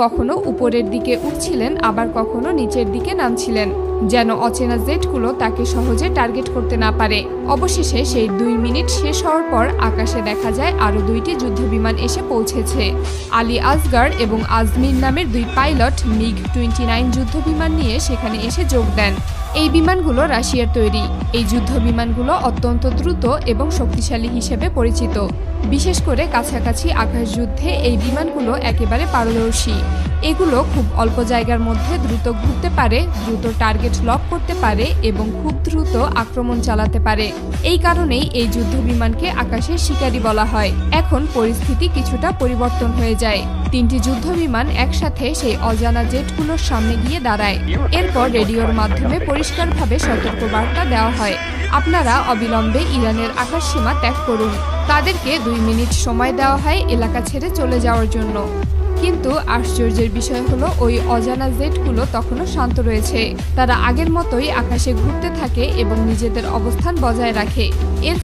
কখনো উপরের দিকে উঠছিলেন, আবার কখনো নিচের দিকে নামছিলেন, যেন অচেনা জেটগুলো তাকে সহজে টার্গেট করতে না পারে। অবশেষে সেই 2 মিনিট শেষ হওয়ার পর আকাশে দেখা যায় আরও 2টি যুদ্ধবিমান এসে পৌঁছেছে। আলী আসগার এবং আজমির নামের 2 পাইলট MiG-29 যুদ্ধবিমান নিয়ে সেখানে এসে যোগ দেন। এই বিমানগুলো রাশিয়ার তৈরি। এই যুদ্ধবিমানগুলো অত্যন্ত দ্রুত এবং শক্তিশালী হিসেবে পরিচিত। বিশেষ করে কাছাকাছি আকাশযুদ্ধে এই বিমানগুলো একেবারে পারদর্শী। এগুলো খুব অল্প জায়গার মধ্যে দ্রুত ঘুরতে পারে, দ্রুত টার্গেট লক করতে পারে এবং খুব দ্রুত আক্রমণ চালাতে পারে। এই কারণেই এই যুদ্ধবিমানকে আকাশের শিকারী বলা হয়। এখন পরিস্থিতি কিছুটা পরিবর্তন হয়ে যায়। 3টি যুদ্ধবিমান একসাথে সেই অজানা জেটগুলোর সামনে গিয়ে দাঁড়ায়। এরপর রেডিওর মাধ্যমে পরিষ্কারভাবে সতর্কবার্তা দেওয়া হয়, আপনারা অবিলম্বে ইরানের আকাশসীমা ত্যাগ করুন। তাদেরকে 2 মিনিট সময় দেওয়া হয় এলাকা ছেড়ে চলে যাওয়ার জন্য। কিন্তু আশ্চর্যের বিষয় হলো ওই অজানা জেটগুলো তখনও শান্ত রয়েছে। তারা আগের মতোই আকাশে ঘুরতে থাকে এবং নিজেদের অবস্থান বজায় রাখে। এর